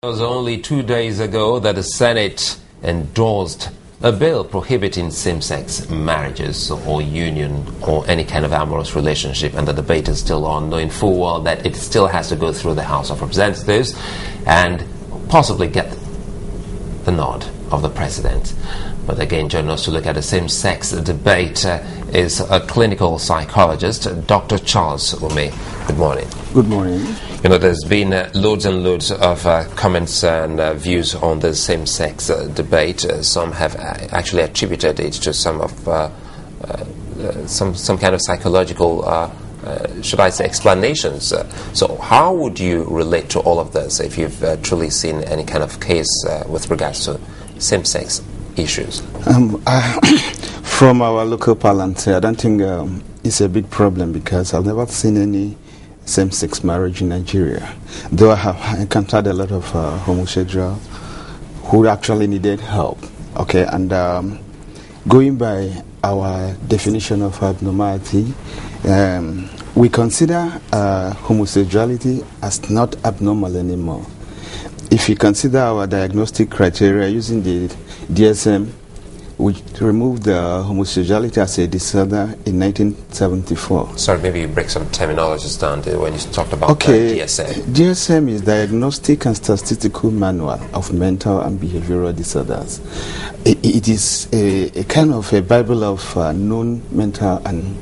It was only 2 days ago that the Senate endorsed a bill prohibiting same-sex marriages or union or any kind of amorous relationship, and the debate is still on, knowing full well that it still has to go through the House of Representatives and possibly get the nod of the President. But again, joining us to look at the same-sex debate is a clinical psychologist, Dr. Charles Umeh. Good morning. Good morning. You know, there's been loads and loads of comments and views on the same-sex debate. Some have actually attributed it to some kind of psychological, should I say, explanations. So how would you relate to all of this if you've truly seen any kind of case with regards to same-sex issues? From our local parlance, I don't think it's a big problem because I've never seen any same-sex marriage in Nigeria, though I have encountered a lot of homosexuals who actually needed help. Okay, and going by our definition of abnormality, we consider homosexuality as not abnormal anymore. If you consider our diagnostic criteria using the DSM, we removed homosexuality as a disorder in 1974. Sorry, maybe you break some terminologies down when you talked about DSM. DSM is Diagnostic and Statistical Manual of Mental and Behavioral Disorders. It is a kind of a Bible of known mental and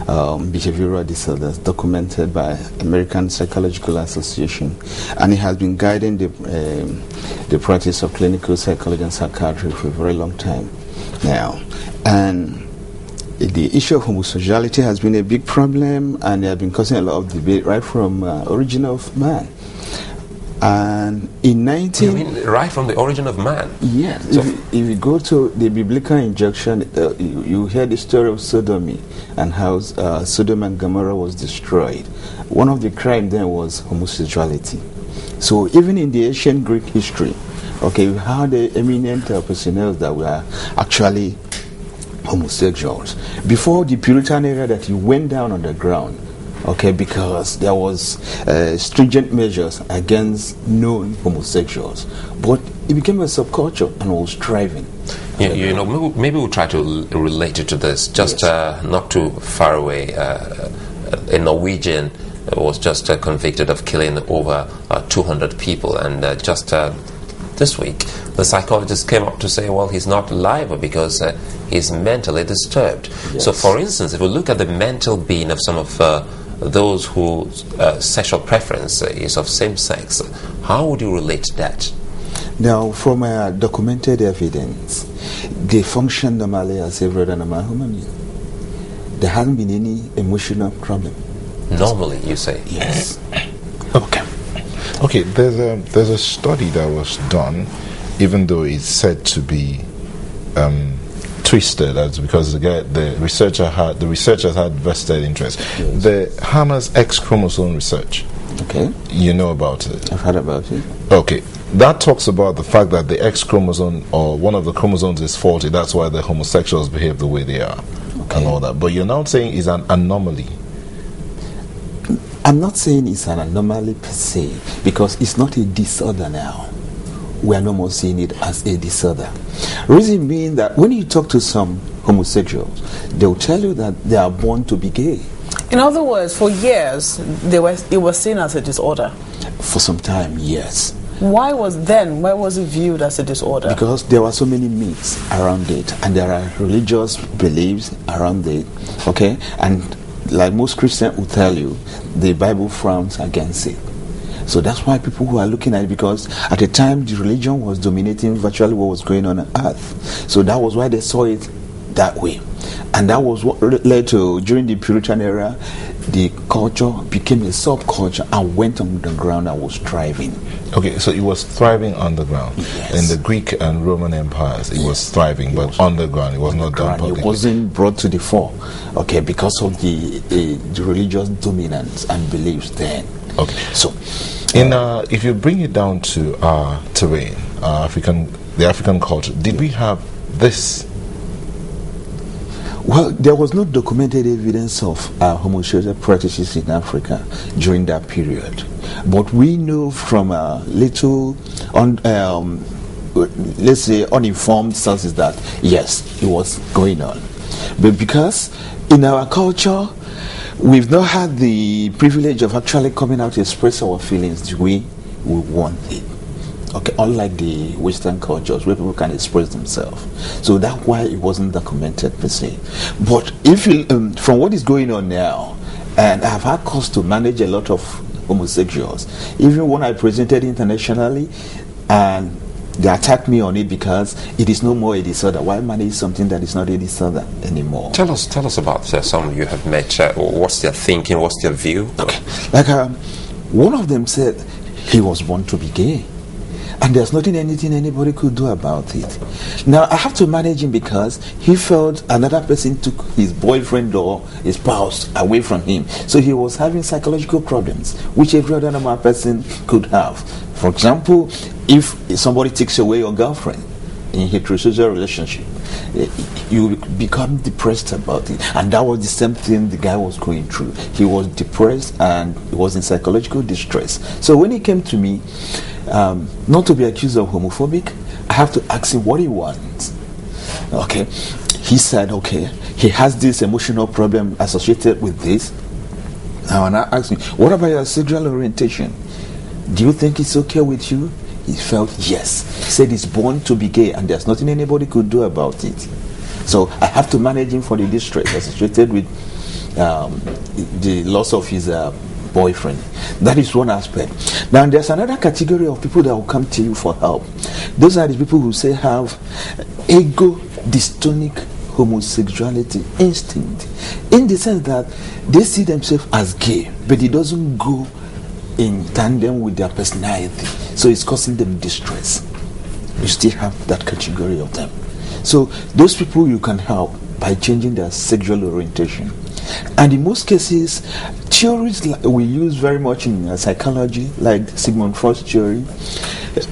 behavioral disorders documented by American Psychological Association, and it has been guiding the practice of clinical psychology and psychiatry for a very long time now. And the issue of homosexuality has been a big problem, and it has been causing a lot of debate right from origin of man. And in You mean right from the origin of man? Yes. So if you go to the biblical injunction, you hear the story of sodomy and how Sodom and Gomorrah was destroyed. One of the crimes then was homosexuality. So even in the ancient Greek history, okay, we had the eminent personnel that were actually homosexuals. Before the Puritan era, that he went down on the ground, okay, because there was stringent measures against known homosexuals. But it became a subculture and was thriving. You know, maybe we'll try to relate it to this. Just yes. Not too far away, a Norwegian was just convicted of killing over 200 people, and just this week, the psychologist came up to say, well, he's not liable because he's mentally disturbed. Yes. So, for instance, if we look at the mental being of some of those whose sexual preference is of same sex, how would you relate to that? Now, from documented evidence, they function normally as every other normal human being. There hasn't been any emotional problem. Normally, you say? Yes. Okay, there's a study that was done, even though it's said to be twisted, that's because the researchers had vested interest. Yes. The Hammer's X chromosome research. Okay. You know about it? I've heard about it. Okay. That talks about the fact that the X chromosome or one of the chromosomes is faulty. That's why the homosexuals behave the way they are, and all that. But you're now saying it's an anomaly. I'm not saying it's an anomaly per se, because it's not a disorder now. We are no more seeing it as a disorder. Reason being that when you talk to some homosexuals, they'll tell you that they are born to be gay. In other words, for years, it was seen as a disorder. For some time, yes. Why was it viewed as a disorder? Because there were so many myths around it, and there are religious beliefs around it, okay? And like most Christians will tell you, the Bible frowns against it. So that's why people who are looking at it, because at the time the religion was dominating virtually what was going on earth. So that was why they saw it that way. And that was what led to, during the Puritan era, the culture became a subculture and went on the ground and was thriving. Okay, so it was thriving underground. Yes. In the Greek and Roman empires, it was thriving, but underground, it was not done publicly. It wasn't brought to the fore, okay, because of the religious dominance and beliefs then. Okay, so if you bring it down to our terrain, the African culture, did we have this? Well, there was no documented evidence of homosexual practices in Africa during that period. But we know from little, let's say, uninformed sources that, yes, it was going on. But because in our culture, we've not had the privilege of actually coming out to express our feelings the way we want it. Okay, unlike the Western cultures where people can express themselves, so that's why it wasn't documented per se. But if you, from what is going on now, and I've had cause to manage a lot of homosexuals, even when I presented internationally, and they attacked me on it because it is no more a disorder. Why manage something that is not a disorder anymore? Tell us about some you have met. What's their thinking? What's their view? Okay, like one of them said he was born to be gay. And there's anything anybody could do about it. Now, I have to manage him because he felt another person took his boyfriend or his spouse away from him. So he was having psychological problems, which every other normal person could have. For example, if somebody takes away your girlfriend in a heterosexual relationship, you become depressed about it. And that was the same thing the guy was going through. He was depressed and he was in psychological distress. So when he came to me, not to be accused of homophobic, I have to ask him what he wants. Okay, he said, okay, he has this emotional problem associated with this. Now, and I asked him, what about your sexual orientation? Do you think it's okay with you? He felt yes. He said he's born to be gay and there's nothing anybody could do about it. So I have to manage him for the distress associated with the loss of his boyfriend. That is one aspect. Now there's another category of people that will come to you for help. Those are the people who say have ego dystonic homosexuality instinct, in the sense that they see themselves as gay, but it doesn't go in tandem with their personality, so it's causing them distress. You still have that category of them. So those people you can help by changing their sexual orientation. And in most cases, theories we use very much in psychology, like Sigmund Freud's theory,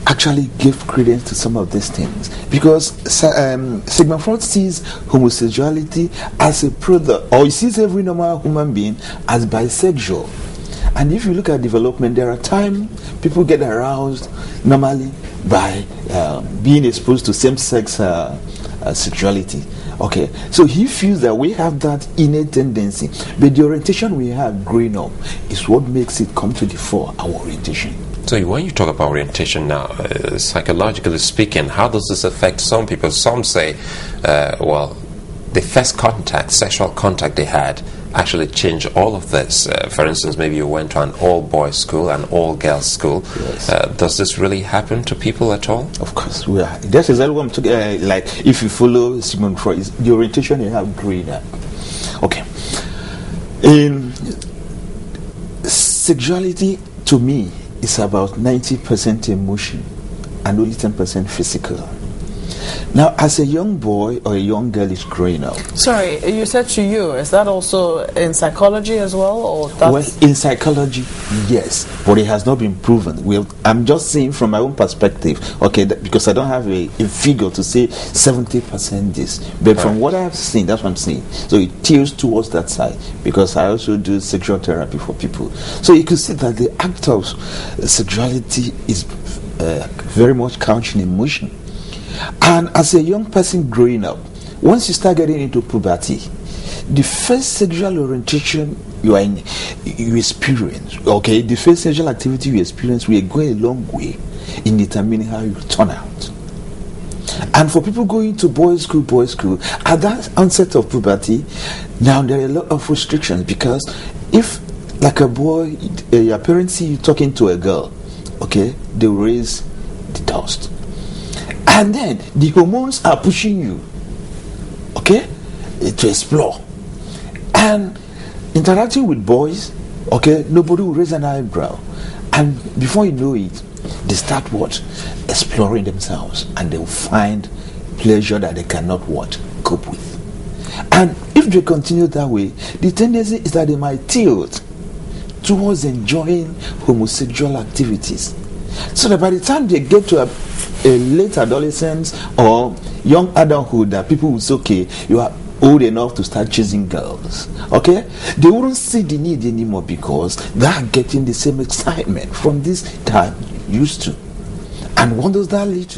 actually give credence to some of these things. Because Sigmund Freud sees homosexuality as a product, or he sees every normal human being as bisexual. And if you look at development, there are times people get aroused normally by being exposed to same-sex sexuality. Okay, so he feels that we have that innate tendency, but the orientation we have growing up is what makes it come to the fore, our orientation. So when you talk about orientation now, psychologically speaking, how does this affect some people? Some say, well, the first contact, sexual contact they had, actually changed all of this. For instance, maybe you went to an all-boys school, an all-girls school. Yes. Does this really happen to people at all? Of course, that's exactly what I'm talking. Like, if you follow Sigmund Freud, the orientation you have growing up. Okay. In sexuality, to me, is about 90% emotion and only 10% physical. Now, as a young boy or a young girl is growing up. Sorry, you said to you, is that also in psychology as well? Or that's well, in psychology, yes, but it has not been proven. I'm just saying from my own perspective, okay, because I don't have a figure to say 70% this. But from what I have seen, that's what I'm saying. So it tilts towards that side, because I also do sexual therapy for people. So you can see that the act of sexuality is very much couching emotion. And as a young person growing up, once you start getting into puberty, the first sexual orientation you experience, okay, the first sexual activity you experience will go a long way in determining how you turn out. And for people going to boys' school, at that onset of puberty, now there are a lot of restrictions, because if, like a boy, your parents see you talking to a girl, okay, they raise the dust. And then the hormones are pushing you, okay, to explore. And interacting with boys, okay, nobody will raise an eyebrow. And before you know it, they start what? Exploring themselves. And they will find pleasure that they cannot what? Cope with. And if they continue that way, the tendency is that they might tilt towards enjoying homosexual activities. So that by the time they get to a late adolescence or young adulthood, that people will say, okay, you are old enough to start chasing girls, okay, they wouldn't see the need anymore because they are getting the same excitement from this time used to. And what does that lead to?